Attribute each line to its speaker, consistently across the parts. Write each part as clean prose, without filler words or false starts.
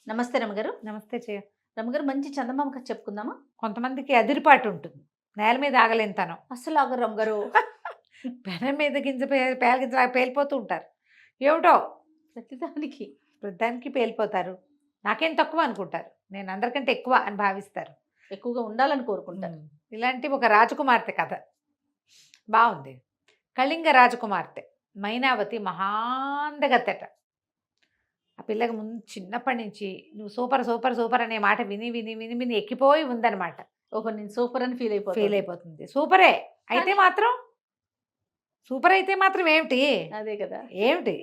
Speaker 1: నమస్తే రమగారు.
Speaker 2: నమస్తే చేయ.
Speaker 1: రమగారు, మంచి చందమామ కథ చెప్పుకుందామా?
Speaker 2: కొంతమందికి అదిరిపాటు ఉంటుంది. నేల మీద ఆగలేనితనం.
Speaker 1: అస్సలు ఆగరు రమగారు.
Speaker 2: పెనం మీద గింజ పేల గింజలాగా పేలిపోతూ ఉంటారు. ఏమిటో
Speaker 1: ప్రతిదానికి
Speaker 2: దానికి పేలిపోతారు. నాకేం తక్కువ అనుకుంటారు. నేను అందరికంటే ఎక్కువ అని భావిస్తారు.
Speaker 1: ఎక్కువగా ఉండాలని కోరుకుంటారు.
Speaker 2: ఇలాంటి ఒక రాజకుమార్తె కథ బాగుంది. కళింగ రాజకుమార్తె మైనావతి మహాందగత్తెట. ఆ పిల్లకి ముందు చిన్నప్పటి నుంచి నువ్వు సూపర్ సూపర్ సూపర్ అనే మాట విని విని విని విని ఎక్కిపోయి ఉందన్నమాట.
Speaker 1: ఓహో, నేను సూపర్ అని ఫీల్
Speaker 2: ఫీల్ అయిపోతుంది. సూపరే అయితే మాత్రం సూపర్ అయితే మాత్రం ఏమిటి
Speaker 1: అదే కదా.
Speaker 2: ఏమిటి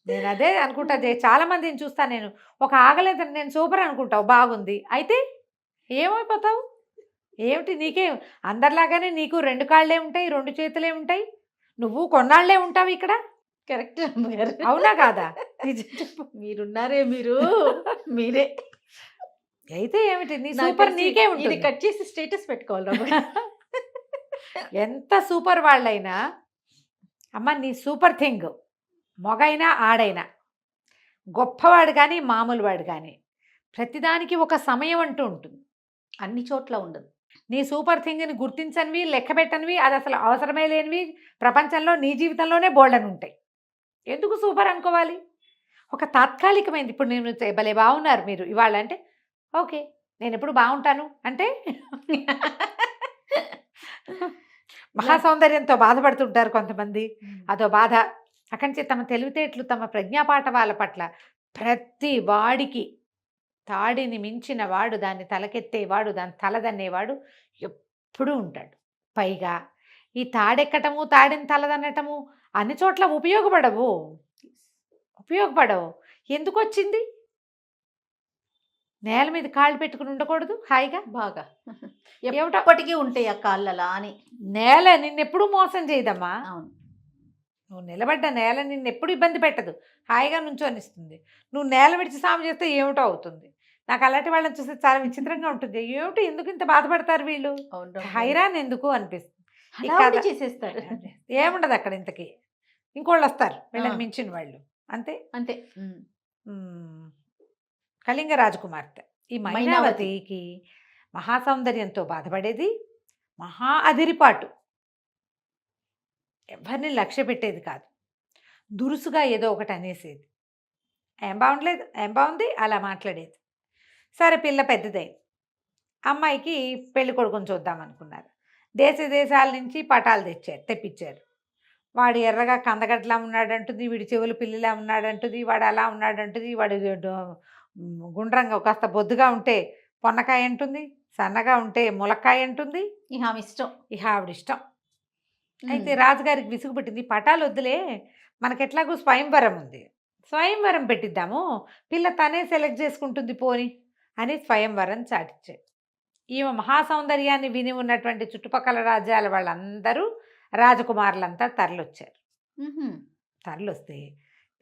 Speaker 2: నేను అదే అనుకుంటా. చాలా మందిని చూస్తాను నేను. ఒక ఆగలేదని నేను సూపర్ అనుకుంటావు, బాగుంది, అయితే ఏమైపోతావు ఏమిటి? నీకే అందరిలాగానే నీకు 2 కాళ్ళే ఉంటాయి, 2 చేతులే ఉంటాయి. నువ్వు కొన్నాళ్లే ఉంటావు ఇక్కడ.
Speaker 1: కరెక్ట్ రమగారు.
Speaker 2: అవునా కాదా? నిజం చెప్పు.
Speaker 1: మీరున్నారే మీరు మీరే.
Speaker 2: అయితే ఏమిటి నీ
Speaker 1: నాకు
Speaker 2: సూపర్
Speaker 1: తెలిసి
Speaker 2: నీకే
Speaker 1: ఇది
Speaker 2: ఉంటుంది.
Speaker 1: కట్ చేసి స్టేటస్ పెట్టుకోవాలి రమగారు.
Speaker 2: ఎంత సూపర్ వాళ్ళైనా అమ్మ నీ సూపర్ థింగ్. మొగైనా ఆడైనా గొప్పవాడు కానీ మామూలు వాడు కానీ ప్రతిదానికి ఒక సమయం అంటూ ఉంటుంది.
Speaker 1: అన్ని చోట్ల ఉండదు.
Speaker 2: నీ సూపర్ థింగ్ని గుర్తించనివి, లెక్క పెట్టనివి, అది అసలు అవసరమే లేనివి ప్రపంచంలో నీ జీవితంలోనే బోల్డని ఉంటాయి. ఎందుకు సూపర్ అనుకోవాలి? ఒక తాత్కాలికమైనది. ఇప్పుడు నేను భలే బాగున్నారు మీరు ఇవాళ అంటే ఓకే, నేను ఎప్పుడు బాగుంటాను అంటే మహాసౌందర్యంతో బాధపడుతుంటారు కొంతమంది. అదో బాధ. అక్కడి నుంచి తమ తెలివితేటలు, తమ ప్రజ్ఞాపాఠవాల పట్ల ప్రతి వాడికి తాడిని మించిన వాడు, దాన్ని తలకెత్తేవాడు, దాన్ని తలదన్నేవాడు ఎప్పుడూ ఉంటాడు. పైగా ఈ తాడెక్కటము, తాడిని తలదన్నటము అన్ని చోట్ల ఉపయోగపడవు. ఎందుకు వచ్చింది? నేల మీద కాళ్ళు పెట్టుకుని ఉండకూడదు హాయిగా?
Speaker 1: బాగా
Speaker 2: ఏమిటో
Speaker 1: ఎప్పటికీ ఉంటాయి ఆ కాళ్ళలా అని.
Speaker 2: నేల నిన్నెప్పుడు మోసం చేయదమ్మా.
Speaker 1: అవును.
Speaker 2: నువ్వు నిలబడ్డ నేల నిన్నెప్పుడు ఇబ్బంది పెట్టదు, హాయిగా నుంచోనిస్తుంది. నువ్వు నేల విడిచి సాము చేస్తే ఏమిటో అవుతుంది. నాకు అలాంటి వాళ్ళని చూస్తే చాలా విచిత్రంగా ఉంటుంది. ఏమిటి ఎందుకు ఇంత బాధపడతారు వీళ్ళు, హైరాన్ ఎందుకు అనిపిస్తుంది.
Speaker 1: హడావుడి చేసేస్తారు.
Speaker 2: ఏముండదు అక్కడ ఇంతకీ. ఇంకోళ్ళు వస్తారు వీళ్ళని మించిన వాళ్ళు, అంతే
Speaker 1: అంతే.
Speaker 2: కళింగ రాజకుమార్తె ఈ మైనావతికి మహాసౌందర్యంతో బాధపడేది, మహా అదిరిపాటు. ఎవరిని లక్ష్య పెట్టేది కాదు. దురుసుగా ఏదో ఒకటి అనేసేది. ఏం బాగుండలేదు, ఏం బాగుంది అలా మాట్లాడేది. సరే పిల్ల పెద్దదైంది. అమ్మాయికి పెళ్లి కొడుకుని చూద్దామనుకున్నారు. దేశాల నుంచి పటాలు తెప్పించారు. వాడు ఎర్రగా కందగడ్డలా ఉన్నాడంటుంది, వీడి చెవులు పిల్లిలా ఉన్నాడంటుంది, వాడు అలా ఉన్నాడంటుంది, వాడు గుండ్రంగా కాస్త బొద్దుగా ఉంటే పొన్నకాయ అంటుంది, సన్నగా ఉంటే ములక్కాయ అంటుంది. ఇహ ఆవిడిష్టం. అయితే రాజుగారికి విసుగు పెట్టింది. పటాలు వద్దులే, మనకెట్లాగూ స్వయంవరం ఉంది, స్వయంవరం పెట్టిద్దాము, పిల్ల తనే సెలెక్ట్ చేసుకుంటుంది పోని అని స్వయంవరం చాటించాడు. ఈమె మహాసౌందర్యాన్ని విని ఉన్నటువంటి చుట్టుపక్కల రాజ్యాల వాళ్ళందరూ రాజకుమారులంతా తరలొచ్చారు. తరలొస్తే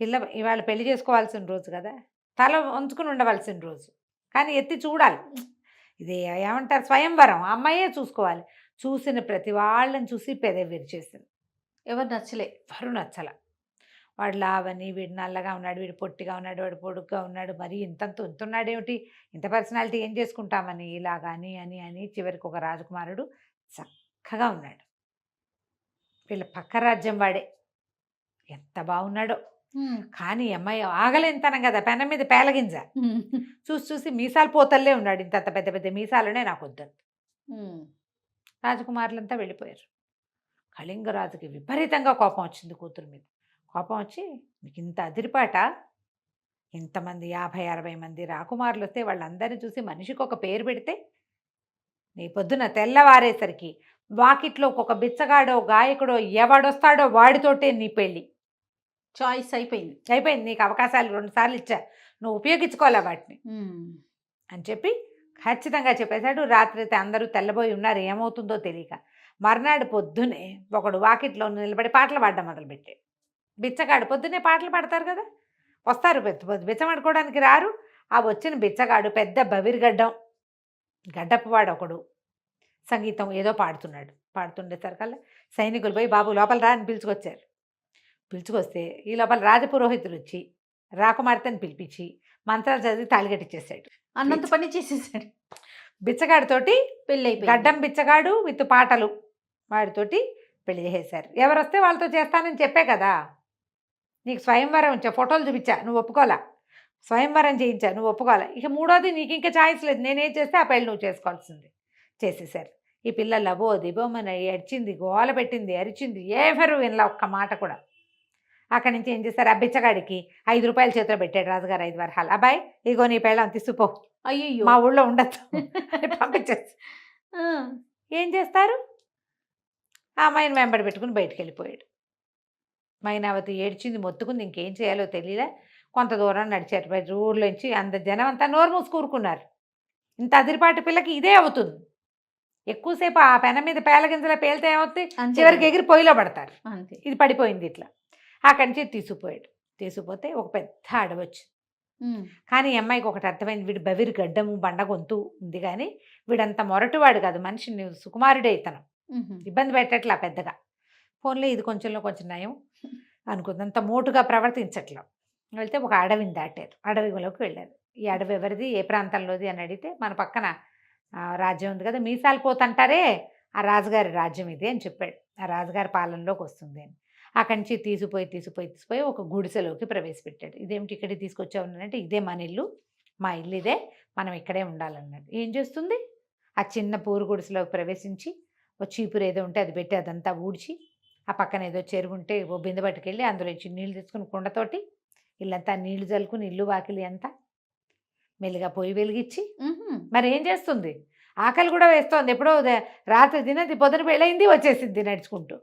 Speaker 2: పిల్ల ఇవాళ పెళ్లి చేసుకోవాల్సిన రోజు కదా, తల వంచుకుని ఉండవలసిన రోజు, కానీ ఎత్తి చూడాలి. ఇది ఏమంటారు, స్వయంవరం, అమ్మాయే చూసుకోవాలి. చూసిన ప్రతి వాళ్ళని చూసి పెదవి విరిచేసింది.
Speaker 1: ఎవరు నచ్చలే,
Speaker 2: ఎవరు నచ్చల. వాడు లావని, వీడు నల్లగా ఉన్నాడు, వీడు పొట్టిగా ఉన్నాడు, వాడు పొడుగ్గా ఉన్నాడు, మరి ఇంతున్నాడేమిటి, ఇంత పర్సనాలిటీ ఏం చేసుకుంటామని ఇలాగాని అని అని చివరికి ఒక రాజకుమారుడు చక్కగా ఉన్నాడు. వీళ్ళ పక్క రాజ్యం వాడే, ఎంత బాగున్నాడో. కానీ అమ్మాయి ఆగలేంతనం కదా, పెనం మీద పేలగింజ. చూసి చూసి మీసాలు పోతల్లే ఉన్నాడు, ఇంత పెద్ద పెద్ద మీసాలనే నాకు వద్దంత. రాజకుమారులంతా వెళ్ళిపోయారు. కళింగరాజుకి విపరీతంగా కోపం వచ్చింది కూతురు మీద. కోపం వచ్చి, మీకు ఇంత అదిరిపాట, ఇంతమంది 50-60 మంది రాకుమారులు వస్తే వాళ్ళందరినీ చూసి మనిషికి ఒక పేరు పెడితే, నీ పొద్దున తెల్లవారేసరికి వాకిట్లో ఒక బిచ్చగాడో గాయకుడో ఎవడొస్తాడో వాడితోటే నీ పెళ్ళి.
Speaker 1: చాయిస్ అయిపోయింది.
Speaker 2: నీకు అవకాశాలు 2 సార్లు ఇచ్చా, నువ్వు ఉపయోగించుకోవాలా వాటిని అని చెప్పి ఖచ్చితంగా చెప్పేశాడు. రాత్రి అయితే అందరూ తెల్లబోయి ఉన్నారు, ఏమవుతుందో తెలియక. మర్నాడు పొద్దునే ఒకడు వాకిట్లో నిలబడి పాటలు పాడడం మొదలుపెట్టాడు. బిచ్చగాడు పొద్దునే పాటలు పాడతారు కదా, వస్తారు బిచ్చమాడుకోవడానికి రారు. ఆ వచ్చిన బిచ్చగాడు పెద్ద బవిరిగడ్డం గడ్డప్పవాడు ఒకడు సంగీతం ఏదో పాడుతుండేసరికల్లా సైనికులు పోయి, బాబు లోపల రా అని పిలుచుకొచ్చారు. పిలుచుకొస్తే ఈ లోపల రాజపురోహితులు వచ్చి రాకుమార్తెని పిలిపించి మంత్రాలు చదివి తాళిగట్టిచ్చేసాడు.
Speaker 1: అన్నంత పని చేసేసాడు.
Speaker 2: బిచ్చగాడితోటి,
Speaker 1: పెళ్ళి అయిపోయింది.
Speaker 2: గడ్డం బిచ్చగాడు విత్ పాటలు, వాడితోటి పెళ్లి చేసేశారు. ఎవరు వస్తే వాళ్ళతో చేస్తానని చెప్పే కదా. నీకు స్వయంవరం ఇచ్చా, ఫోటోలు చూపించా, నువ్వు ఒప్పుకోవాలా. స్వయంవరం చేయించా, నువ్వు ఒప్పుకోవాలా. ఇక మూడోది నీకు ఇంకా ఛాయిస్ లేదు, నేనేం చేస్తే ఆ పెళ్ళి నువ్వు చేసుకోవాల్సింది. చేసేసారు. ఈ పిల్ల లబో దిబోమని ఏడ్చింది, గోల పెట్టింది, అరిచింది. ఎవరు వినలా ఒక్క మాట కూడా. అక్కడి నుంచి ఏం చేస్తారు, ఆ బిచ్చగాడికి 5 రూపాయలు చేతిలో పెట్టాడు రాజుగారు, 5 వరహాలు. అబ్బాయి ఇగో నీ పెళ్ళం తీసుకుపో,
Speaker 1: అయ్యో
Speaker 2: మా ఊళ్ళో ఉండొచ్చు అని పంపించేసి. ఏం చేస్తారు, ఆ అమ్మాయిని వెంబడి పెట్టుకుని బయటికి వెళ్ళిపోయాడు. మైనావతి ఏడ్చింది, మొత్తుకుంది, ఇంకేం చేయాలో తెలియలే. కొంత దూరం నడిచారు. ఊర్లోంచి అంత జనం అంతా నోరు మూసుకూరుకున్నారు. ఇంత అదిరిపాటి పిల్లకి ఇదే అవుతుంది. ఎక్కువసేపు ఆ పెన మీద పేలగింజలా పేలితే ఏమవుతుంది, చివరికి ఎగిరి పొయ్యిలో పడతారు.
Speaker 1: అంతే.
Speaker 2: ఇది పడిపోయింది ఇట్లా. అక్కడి నుంచి తీసుకుపోయాడు. తీసుకుపోతే ఒక పెద్ద అడవి వచ్చింది. కానీ ఈ అమ్మాయికి ఒకటి అర్థమైంది, వీడు బవిరి గడ్డము బండ గొంతు ఉంది, కానీ వీడంత మొరటివాడు కాదు, మనిషిని సుకుమారుడే ఇతను, ఇబ్బంది పెట్టట్లా పెద్దగా. ఫోన్లో ఇది కొంచెంలో కొంచెం నయం అనుకుంది, అంత మోటుగా ప్రవర్తించట్లా. వెళ్తే ఒక అడవిని దాటారు, అడవిలోకి వెళ్ళారు. ఈ అడవి ఎవరిది, ఏ ప్రాంతంలోది అని అడిగితే, మన పక్కన రాజ్యం ఉంది కదా, మీసాలు పోతంటారే, ఆ రాజుగారి రాజ్యం ఇది అని చెప్పాడు. ఆ రాజుగారి పాలనలోకి వస్తుంది అని. అక్కడి నుంచి తీసుకుపోయి ఒక గుడిసెలోకి ప్రవేశపెట్టాడు. ఇదేమిటి ఇక్కడికి తీసుకొచ్చావు అంటే, ఇదే మన ఇల్లు, మా ఇల్లు ఇదే, మనం ఇక్కడే ఉండాలన్నాడు. ఏం చేస్తుంది, ఆ చిన్న పూరు గుడిసెలోకి ప్రవేశించి ఓ చీపురు ఏదో ఉంటే అది పెట్టి అదంతా ఊడ్చి, ఆ పక్కన ఏదో చెరువు ఉంటే ఓ బిందె పట్టుకెళ్ళి అందులో ఇచ్చి నీళ్ళు తెచ్చుకుని కుండతోటి ఇల్లంతా నీళ్లు చల్లుకుని, ఇల్లు వాకిలి అంతా మెల్లిగా పొయ్యి వెలిగించి, మరి ఏం చేస్తుంది, ఆకలి కూడా వేస్తోంది. ఎప్పుడో రాత్రి తినది, పొద్దున పెళ్ళయింది, వచ్చేసింది నడుచుకుంటూ.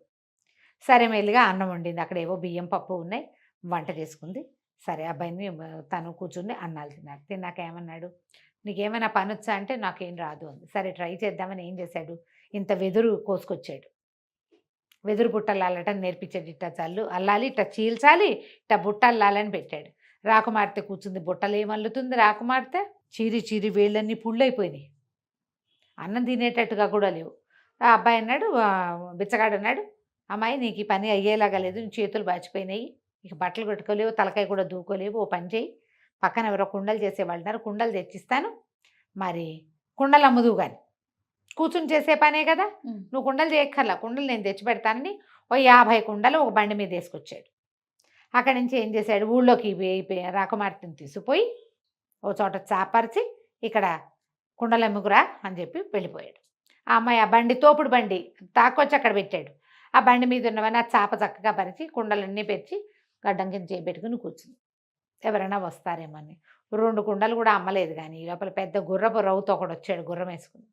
Speaker 2: సరే మెల్లిగా అన్నం వండింది, అక్కడ ఏవో బియ్యం పప్పు ఉన్నాయి, వంట చేసుకుంది. సరే అబ్బాయిని తను కూర్చుని అన్నాలు తిన్నాడు. తిన్నాక ఏమన్నాడు, నీకేమైనా పని వచ్చా అంటే నాకేం రాదు అంది. సరే ట్రై చేద్దామని ఏం చేశాడు, ఇంత వెదురు కోసుకొచ్చాడు. వెదురు బుట్టలు అల్లటం నేర్పించాడు. ఇట్ట చల్లు అల్లాలి, ఇట్ట చీల్చాలి, ఇట్ట బుట్ట అల్లాలని పెట్టాడు. రాకుమార్తె కూర్చుంది, బుట్టలు ఏమల్లుతుంది రాకుమార్తె. చీరి వేళ్ళన్నీ పుళ్ళైపోయినాయి, అన్నం తినేటట్టుగా కూడా లేవు. ఆ అబ్బాయి అన్నాడు, బిచ్చగాడు అన్నాడు, అమ్మాయి నీకు ఈ పని అయ్యేలాగా లేదు, నీ చేతులు బాచిపోయినాయి, ఇక బట్టలు పెట్టుకోలేవు, తలకాయ కూడా దూకోలేవు, ఓ పని చేయి, పక్కన ఎవరో కుండలు చేసేవాళ్ళు ఉన్నారు, కుండలు తెచ్చిస్తాను, మరి కుండలు అమ్ముదువు కానీ, కూర్చుని చేసే పనే కదా, నువ్వు కుండలు చేయక్కర్లా, కుండలు నేను తెచ్చి పెడతానని ఓ 50 కుండలు ఒక బండి మీద వేసుకొచ్చాడు. అక్కడి నుంచి ఏం చేశాడు, ఊళ్ళోకి రాకుమార్తెని తీసుకుపోయి ఓ చోట చాపరిచి, ఇక్కడ కుండలు అమ్ముకురా అని చెప్పి వెళ్ళిపోయాడు. ఆ అమ్మాయి ఆ బండి, తోపుడు బండి తాకొచ్చి అక్కడ పెట్టాడు. ఆ బండి మీద ఉన్నవన్నీ ఆ చాప చక్కగా పరిచి కుండలన్నీ పెట్టి గడ్డం కింద చేయబెట్టుకుని కూర్చుంది. ఎవరైనా వస్తారేమని 2 కుండలు కూడా అమ్మలేదు. కానీ ఈ లోపల పెద్ద గుర్రపు రవ్వుతో ఒకడు వచ్చాడు, గుర్రం వేసుకుని.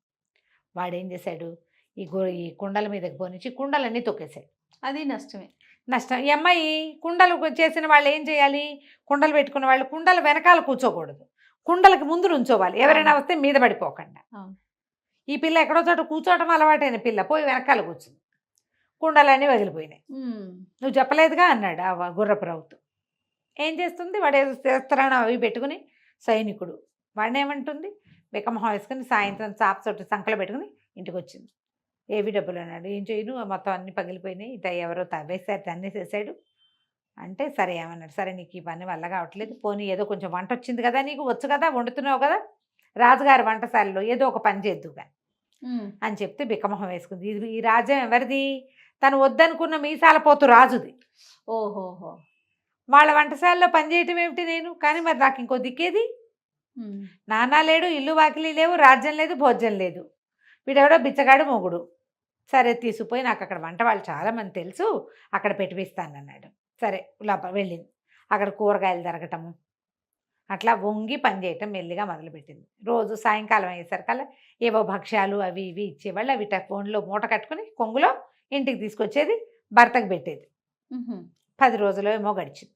Speaker 2: వాడేం చేశాడు, ఈ కుండల మీదకి పోనిచ్చి కుండలన్నీ తొక్కేశాడు.
Speaker 1: అది నష్టమే.
Speaker 2: నష్టం. ఈ అమ్మాయి కుండలు చేసిన వాళ్ళు ఏం చేయాలి, కుండలు పెట్టుకున్న వాళ్ళు కుండల వెనకాల కూర్చోకూడదు, కుండలకి ముందు నుంచోవాలి, ఎవరైనా వస్తే మీద పడిపోకుండా. ఈ పిల్ల ఎక్కడో చోట కూర్చోవటం అలవాటైన పిల్ల పోయి వెనకాల కూర్చుంది, కుండలన్నీ వదిలిపోయినాయి. నువ్వు చెప్పలేదుగా అన్నాడు ఆ గుర్రపు రవ్వుతో. ఏం చేస్తుంది, వాడు ఏదో శస్త్రాన్ని అవి పెట్టుకుని సైనికుడు, వాడిని ఏమంటుంది, బికమహం వేసుకుని సాయంత్రం చాప చోటు సంకలో పెట్టుకుని ఇంటికి వచ్చింది. ఏవి డబ్బులు అన్నాడు. ఏం చేయను, మొత్తం అన్నీ పగిలిపోయినాయి, ఇట ఎవరో తవ్వేశారు, తన్నేసేసాడు అంటే. సరే ఏమన్నాడు, సరే నీకు ఈ పని వల్ల కావట్లేదు, పోనీ ఏదో కొంచెం వంట వచ్చింది కదా, నీకు వచ్చు కదా, వండుతున్నావు కదా, రాజుగారి వంటశాలలో ఏదో ఒక పని చేద్దు కానీ అని చెప్తే బికమహం వేసుకుంది. ఇది ఈ రాజ్యం ఎవరిది, తను వద్దనుకున్న మీసాల పోతు రాజుది.
Speaker 1: ఓహోహో,
Speaker 2: వాళ్ళ వంటశాలలో పనిచేయటం ఏమిటి నేను, కానీ మరి నాకు ఇంకో దిక్కేది, నాన్న లేడు, ఇల్లు వాకిలి లేవు, రాజ్యం లేదు, భోజ్యం లేదు, వీడెవడో బిచ్చగాడు మొగుడు. సరే తీసుకుపోయి, నాకు అక్కడ వంట వాళ్ళు చాలామంది తెలుసు, అక్కడ పెట్టిస్తానన్నాడు. సరే లోపల వెళ్ళింది. అక్కడ కూరగాయలు తరగటము అట్లా వంగి పని చేయటం మెల్లిగా మొదలుపెట్టింది. రోజు సాయంకాలం అయ్యేసరికల్లా ఏవో భక్ష్యాలు అవి ఇవి ఇచ్చేవాళ్ళు, అవి ఫోన్లో మూట కట్టుకుని కొంగులో ఇంటికి తీసుకొచ్చేది, భర్తకు పెట్టేది. 10 రోజులు ఏమో గడిచింది.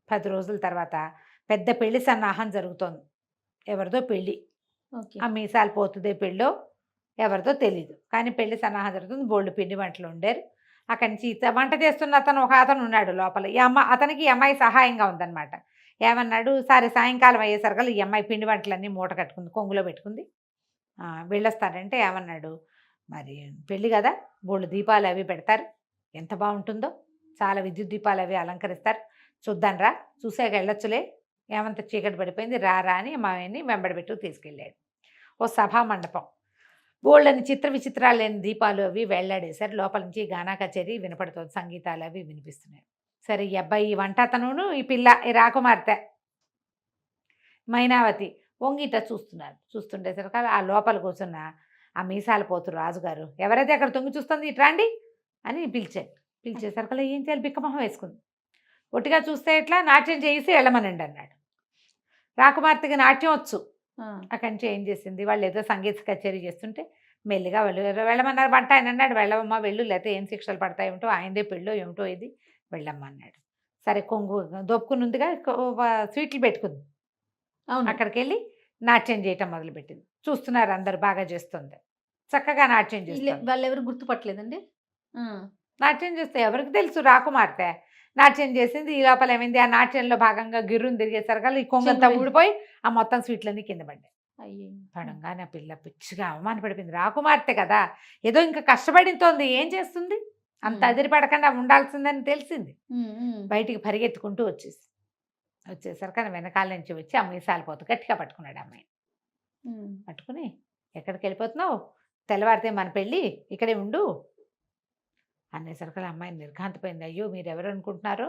Speaker 2: 10 రోజుల తర్వాత పెద్ద పెళ్లి సన్నాహం జరుగుతోంది. ఎవరిదో పెళ్ళి, ఆ మీసాలు పోతుందే పెళ్ళో ఎవరిదో తెలీదు, కానీ పెళ్లి సన్నాహం జరుగుతుంది. బోల్డ్ పిండి వంటలు వండారు. అక్కడి నుంచి వంట చేస్తున్న అతను ఉన్నాడు లోపల. అతనికి ఈ అమ్మాయి సహాయంగా ఉందన్నమాట. ఏమన్నాడు, సరే సాయంకాలం అయ్యేసరికల్లా ఈ అమ్మాయి పిండి వంటలన్నీ మూట కట్టుకుంది, కొంగులో పెట్టుకుంది, వెళ్ళొస్తారంటే ఏమన్నాడు, మరి పెళ్ళి కదా, బోల్డ్ దీపాలు అవి పెడతారు, ఎంత బాగుంటుందో, చాలా విద్యుత్ దీపాలు అవి అలంకరిస్తారు, చూద్దాం రా, చూసాక వెళ్ళొచ్చులే, ఏమంత చీకటి పడిపోయింది, రా రా అని మామయ్యని వెంబడబెట్టు తీసుకెళ్ళాడు. ఓ సభా మండపం, బోళ్ళని చిత్ర విచిత్రాలు లేని దీపాలు అవి వెళ్ళాడేశారు. లోపల నుంచి గానా కచేరీ వినపడుతుంది, సంగీతాలు అవి వినిపిస్తున్నాయి. సరే, ఈ అబ్బాయి, ఈ వంట అతనును, ఈ పిల్ల, ఈ రాకుమార్తె మైనావతి వంగిట చూస్తున్నారు. చూస్తుండేసరికి ఆ లోపల కూర్చున్న ఆ మీసాల పోతు రాజుగారు, ఎవరైతే అక్కడ తొంగి చూస్తుంది ఇట్రాండి అని పిలిచారు. పిలిచేసరికి ఏం చేయాలి, బిక్కమొహం వేసుకుంది. ఒట్టిగా చూస్తే ఎట్లా, నాట్యం చేసి వెళ్ళమనండి అన్నాడు. రాకుమార్తెకి నాట్యం వచ్చు. అక్కడి నుంచి ఏం చేసింది, వాళ్ళు ఏదో సంగీత కచేరీ చేస్తుంటే మెల్లిగా వెళ్ళమన్నారు. వంట ఆయన అన్నాడు, వెళ్ళవమ్మా వెళ్ళు, లేకపోతే ఏం శిక్షలు పడతాయి ఏమిటో, ఆయనదే పెళ్ళో ఏమిటో ఇది, వెళ్ళమ్మా అన్నాడు. సరే, కొంగు దొప్పుకుని ఉందిగా, స్వీట్లు పెట్టుకుంది.
Speaker 1: అవును.
Speaker 2: అక్కడికి వెళ్ళి నాట్యం చేయటం మొదలుపెట్టింది. చూస్తున్నారు అందరు, బాగా చేస్తుంది, చక్కగా నాట్యం చేస్తుంది.
Speaker 1: వాళ్ళు ఎవరు గుర్తుపట్టలేదండి.
Speaker 2: నాట్యం చేస్తే ఎవరికి తెలుసు, రాకుమార్తె నాట్యం చేసింది. ఈ లోపల ఏమైంది, ఆ నాట్యంలో భాగంగా గిర్రుని తిరిగేసరికి ఈ కొంగంతా ఊడిపోయి ఆ మొత్తం స్వీట్లన్నీ కింద పడ్డాయి.
Speaker 1: అయ్యో.
Speaker 2: పడంగానే ఆ పిల్ల పిచ్చిగా అవమానపడిపోయింది. రాకుమార్తె కదా, ఏదో ఇంకా కష్టపడితోంది, ఏం చేస్తుంది, అంత అదిరిపడకుండా ఉండాల్సిందని తెలిసింది. బయటికి పరిగెత్తుకుంటూ వచ్చేసరికి వెనకాల నుంచి వచ్చి ఆ మీసాలు పోతూ గట్టిగా పట్టుకున్నాడు అమ్మాయి. పట్టుకుని, ఎక్కడికి వెళ్ళిపోతున్నావు, తెల్లవారితే మన పెళ్ళి, ఇక్కడే ఉండు అనేసరికి అమ్మాయి నిర్ఘాంతపోయింది. అయ్యో, మీరు ఎవరు అనుకుంటున్నారో,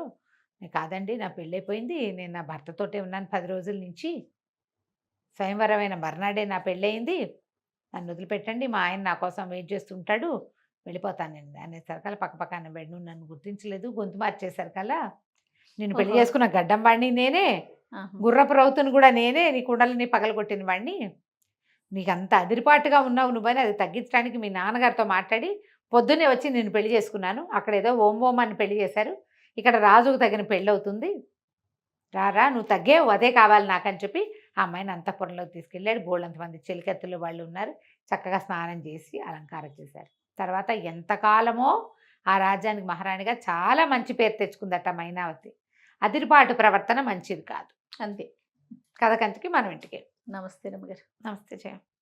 Speaker 2: కాదండి, నా పెళ్ళి అయిపోయింది, నేను నా భర్తతోటే ఉన్నాను 10 రోజుల నుంచి, స్వయంవరమైన మర్నాడే నా పెళ్ళయింది, నన్ను వదిలిపెట్టండి, మా ఆయన నా కోసం వెయిట్ చేస్తుంటాడు, వెళ్ళిపోతానండి అనేసరికల్లా పక్కపక్కన బెడ్, నువ్వు నన్ను గుర్తించలేదు, గొంతు మార్చేసరికల్లా, నేను పెళ్లి చేసుకున్న గడ్డం వాడిని నేనే, గుర్రపు రౌతుని కూడా నేనే, నీ కుండలని పగలగొట్టిన వాడిని, నీకు అంత అదిరిపాటుగా ఉన్నావు నువ్వని అది తగ్గించడానికి మీ నాన్నగారితో మాట్లాడి పొద్దున్నే వచ్చి నేను పెళ్లి చేసుకున్నాను. అక్కడ ఏదో ఓం ఓం అని పెళ్లి చేశారు, ఇక్కడ రాజుకు తగిన పెళ్ళి అవుతుంది, రారా నువ్వు తగ్గేవు, అదే కావాలి నాకని చెప్పి ఆ అమ్మాయిని అంతఃపురంలోకి తీసుకెళ్ళాడు. బోళ్ళంతమంది చెలికత్తులు వాళ్ళు ఉన్నారు, చక్కగా స్నానం చేసి అలంకారం చేశారు. తర్వాత ఎంతకాలమో ఆ రాజ్యానికి మహారాణిగా చాలా మంచి పేరు తెచ్చుకుందట మైనావతి. అదిరిపాటు ప్రవర్తన మంచిది కాదు.
Speaker 1: అంతే.
Speaker 2: కథ కంచికి మనం ఇంటికి.
Speaker 1: నమస్తే రమ్మగారు.
Speaker 2: నమస్తే జయ.